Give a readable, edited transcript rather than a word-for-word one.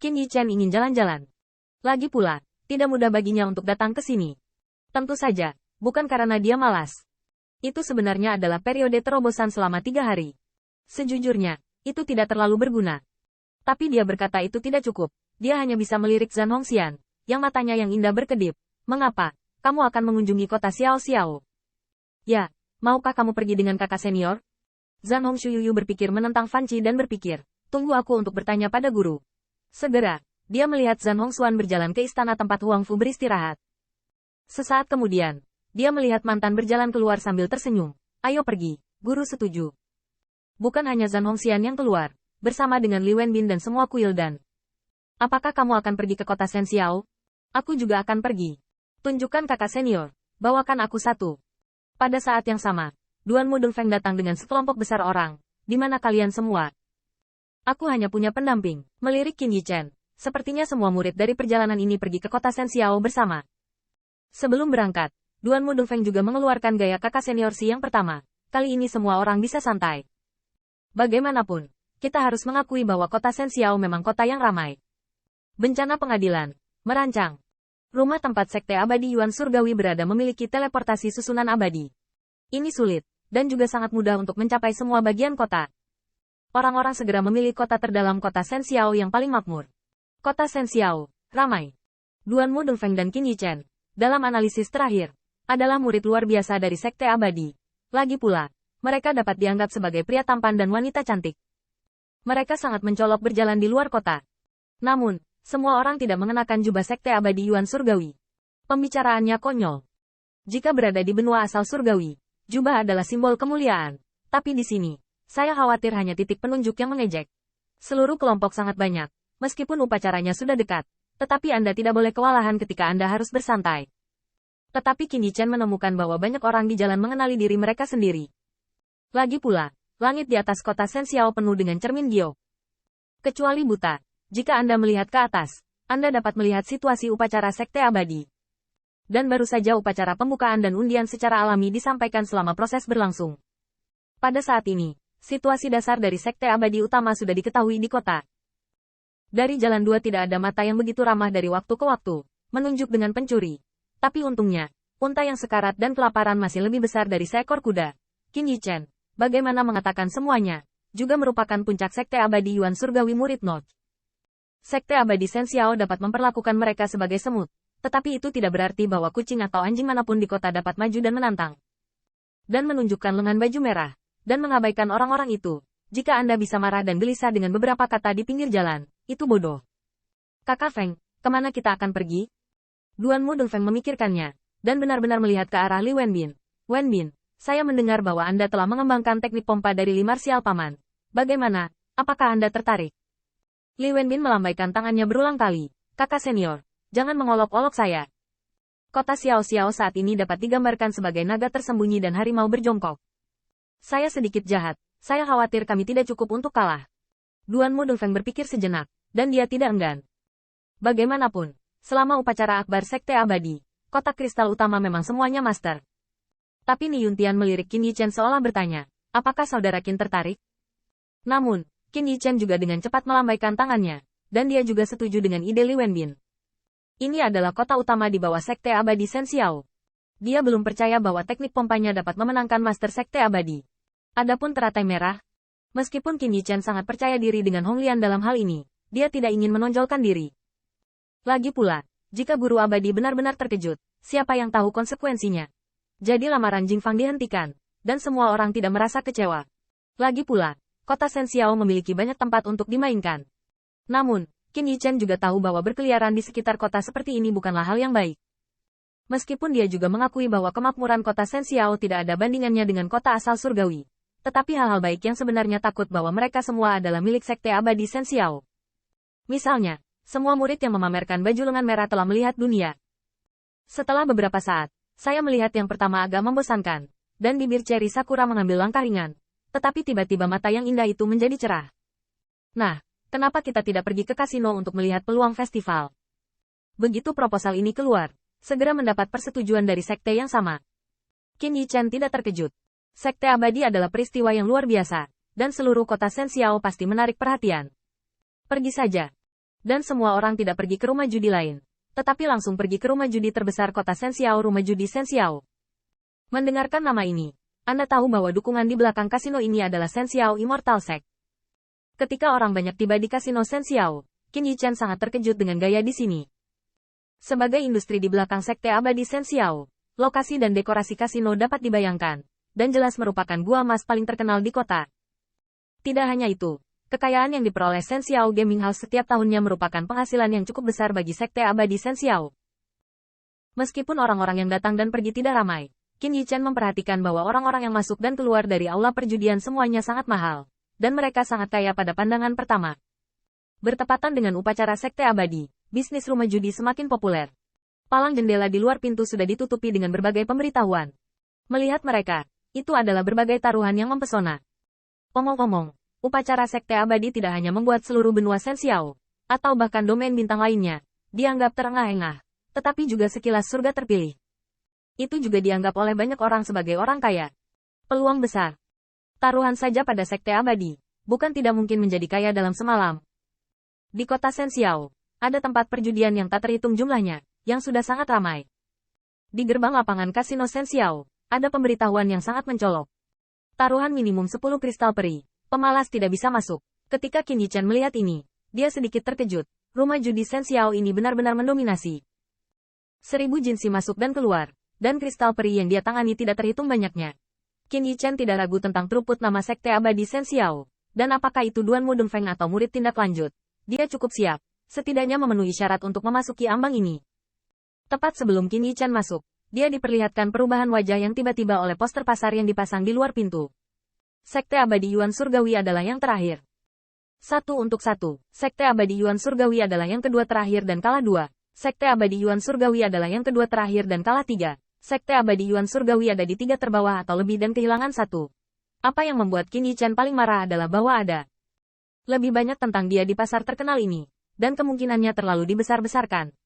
Qin Yichen ingin jalan-jalan. Lagi pula, tidak mudah baginya untuk datang ke sini. Tentu saja, bukan karena dia malas. Itu sebenarnya adalah periode terobosan selama 3 hari. Sejujurnya, itu tidak terlalu berguna. Tapi dia berkata itu tidak cukup. Dia hanya bisa melirik Zhan Hongxian, yang matanya yang indah berkedip. Mengapa? Kamu akan mengunjungi kota Xiao Xiao. Ya, maukah kamu pergi dengan kakak senior? Zhan Hongxiu berpikir menentang Fan Qi dan berpikir, tunggu aku untuk bertanya pada guru. Segera, dia melihat Zhan Hongxuan berjalan ke istana tempat Huang Fu beristirahat. Sesaat kemudian, dia melihat mantan berjalan keluar sambil tersenyum. Ayo pergi, guru setuju. Bukan hanya Zhan Hongxian yang keluar, bersama dengan Li Wenbin dan semua kuil dan. Apakah kamu akan pergi ke kota Shen Xiao? Aku juga akan pergi. Tunjukkan kakak senior, bawakan aku satu. Pada saat yang sama, Duan Mu Dongfeng datang dengan sekelompok besar orang. Di mana kalian semua? Aku hanya punya pendamping, melirik Qin Yichen. Sepertinya semua murid dari perjalanan ini pergi ke kota Shen Xiao bersama. Sebelum berangkat, Duan Mu Dongfeng juga mengeluarkan gaya kakak senior si yang pertama. Kali ini semua orang bisa santai. Bagaimanapun, kita harus mengakui bahwa kota Shen Xiao memang kota yang ramai. Bencana pengadilan, merancang. Rumah tempat Sekte Abadi Yuan Surgawi berada memiliki teleportasi susunan abadi. Ini sulit, dan juga sangat mudah untuk mencapai semua bagian kota. Orang-orang segera memilih kota terdalam kota Shen Xiao yang paling makmur. Kota Shen Xiao, ramai. Duan Mu Dongfeng dan Qin Yichen, dalam analisis terakhir, adalah murid luar biasa dari Sekte Abadi. Lagi pula, mereka dapat dianggap sebagai pria tampan dan wanita cantik. Mereka sangat mencolok berjalan di luar kota. Namun, semua orang tidak mengenakan jubah Sekte Abadi Yuan Surgawi. Pembicaraannya konyol. Jika berada di benua asal surgawi, jubah adalah simbol kemuliaan. Tapi di sini, saya khawatir hanya titik penunjuk yang mengejek. Seluruh kelompok sangat banyak, meskipun upacaranya sudah dekat. Tetapi Anda tidak boleh kewalahan ketika Anda harus bersantai. Tetapi Qin Yichen menemukan bahwa banyak orang di jalan mengenali diri mereka sendiri. Lagi pula, langit di atas kota Shen Xiao penuh dengan cermin giok. Kecuali buta. Jika Anda melihat ke atas, Anda dapat melihat situasi upacara Sekte Abadi. Dan baru saja upacara pembukaan dan undian secara alami disampaikan selama proses berlangsung. Pada saat ini, situasi dasar dari Sekte Abadi utama sudah diketahui di kota. Dari jalan 2 tidak ada mata yang begitu ramah dari waktu ke waktu, menunjuk dengan pencuri. Tapi untungnya, unta yang sekarat dan kelaparan masih lebih besar dari seekor kuda. Qin Yichen, bagaimana mengatakan semuanya, juga merupakan puncak Sekte Abadi Yuan Surgawi murid Notch. Sekte Abadi Shen Xiao dapat memperlakukan mereka sebagai semut, tetapi itu tidak berarti bahwa kucing atau anjing manapun di kota dapat maju dan menantang. Dan menunjukkan lengan baju merah, dan mengabaikan orang-orang itu. Jika Anda bisa marah dan gelisah dengan beberapa kata di pinggir jalan, itu bodoh. Kakak Feng, kemana kita akan pergi? Duan Mu Dongfeng memikirkannya, dan benar-benar melihat ke arah Li Wenbin. Wenbin, saya mendengar bahwa Anda telah mengembangkan teknik pompa dari Li Martial Paman. Bagaimana? Apakah Anda tertarik? Li Wenbin melambaikan tangannya berulang kali. Kakak senior, jangan mengolok-olok saya. Kota Xiao Xiao saat ini dapat digambarkan sebagai naga tersembunyi dan harimau berjongkok. Saya sedikit jahat, saya khawatir kami tidak cukup untuk kalah. Duan Mu Dongfeng berpikir sejenak, dan dia tidak enggan. Bagaimanapun, selama upacara akbar Sekte Abadi, kotak kristal utama memang semuanya master. Tapi Ni Yuntian melirik Qin Yichen seolah bertanya, apakah saudara Qin tertarik? Namun, Qin Yichen juga dengan cepat melambaikan tangannya, dan dia juga setuju dengan ide Li Wenbin. Ini adalah kota utama di bawah Sekte Abadi Shen Xiao. Dia belum percaya bahwa teknik pompanya dapat memenangkan Master Sekte Abadi. Adapun teratai merah, meskipun Qin Yichen sangat percaya diri dengan Hong Lian dalam hal ini, dia tidak ingin menonjolkan diri. Lagi pula, jika guru abadi benar-benar terkejut, siapa yang tahu konsekuensinya? Jadi lamaran Jing Fang dihentikan, dan semua orang tidak merasa kecewa. Lagi pula, kota Shen Xiao memiliki banyak tempat untuk dimainkan. Namun, Qin Yichen juga tahu bahwa berkeliaran di sekitar kota seperti ini bukanlah hal yang baik. Meskipun dia juga mengakui bahwa kemakmuran kota Shen Xiao tidak ada bandingannya dengan kota asal surgawi. Tetapi hal-hal baik yang sebenarnya takut bahwa mereka semua adalah milik Sekte Abadi Shen Xiao. Misalnya, semua murid yang memamerkan baju lengan merah telah melihat dunia. Setelah beberapa saat, saya melihat yang pertama agak membosankan, dan bibir Cherry Sakura mengambil langkah ringan. Tetapi tiba-tiba mata yang indah itu menjadi cerah. Nah, kenapa kita tidak pergi ke kasino untuk melihat peluang festival? Begitu proposal ini keluar, segera mendapat persetujuan dari sekte yang sama. Qin Yichen tidak terkejut. Sekte abadi adalah peristiwa yang luar biasa, dan seluruh kota Shen Xiao pasti menarik perhatian. Pergi saja. Dan semua orang tidak pergi ke rumah judi lain, tetapi langsung pergi ke rumah judi terbesar kota Sensiao, rumah judi Sensiao. Mendengarkan nama ini, Anda tahu bahwa dukungan di belakang kasino ini adalah Sensiao Immortal Sect. Ketika orang banyak tiba di kasino Sensiao, Qin Yichen sangat terkejut dengan gaya di sini. Sebagai industri di belakang sekte abadi Sensiao, lokasi dan dekorasi kasino dapat dibayangkan, dan jelas merupakan gua emas paling terkenal di kota. Tidak hanya itu, kekayaan yang diperoleh Sensiao Gaming House setiap tahunnya merupakan penghasilan yang cukup besar bagi sekte abadi Sensiao. Meskipun orang-orang yang datang dan pergi tidak ramai, Qin Yichen memperhatikan bahwa orang-orang yang masuk dan keluar dari aula perjudian semuanya sangat mahal, dan mereka sangat kaya pada pandangan pertama. Bertepatan dengan upacara sekte abadi, bisnis rumah judi semakin populer. Palang jendela di luar pintu sudah ditutupi dengan berbagai pemberitahuan. Melihat mereka, itu adalah berbagai taruhan yang mempesona. Omong-omong, upacara sekte abadi tidak hanya membuat seluruh benua Sensiao, atau bahkan domain bintang lainnya, dianggap terengah-engah, tetapi juga sekilas surga terpilih. Itu juga dianggap oleh banyak orang sebagai orang kaya. Peluang besar. Taruhan saja pada sekte abadi, bukan tidak mungkin menjadi kaya dalam semalam. Di kota Sensiao, ada tempat perjudian yang tak terhitung jumlahnya, yang sudah sangat ramai. Di gerbang lapangan kasino Sensiao, ada pemberitahuan yang sangat mencolok. Taruhan minimum 10 kristal peri, pemalas tidak bisa masuk. Ketika Qin Yichen melihat ini, dia sedikit terkejut. Rumah judi Sensiao ini benar-benar mendominasi. 1000 jinsi masuk dan keluar, dan kristal peri yang dia tangani tidak terhitung banyaknya. Qin Yichen tidak ragu tentang truput nama sekte abadi Sensiao, dan apakah itu Duan Mudeng Feng atau murid tindak lanjut. Dia cukup siap, setidaknya memenuhi syarat untuk memasuki ambang ini. Tepat sebelum Qin Yichen masuk, dia diperlihatkan perubahan wajah yang tiba-tiba oleh poster pasar yang dipasang di luar pintu. Sekte abadi Yuan Surgawi adalah yang terakhir. 1 untuk 1, sekte abadi Yuan Surgawi adalah yang kedua terakhir dan kalah 2. Sekte abadi Yuan Surgawi adalah yang kedua terakhir dan kalah 3. Sekte abadi Yuan Surgawi ada di 3 terbawah atau lebih dan kehilangan 1. Apa yang membuat Qin Yichen paling marah adalah bahwa ada lebih banyak tentang dia di pasar terkenal ini, dan kemungkinannya terlalu dibesar-besarkan.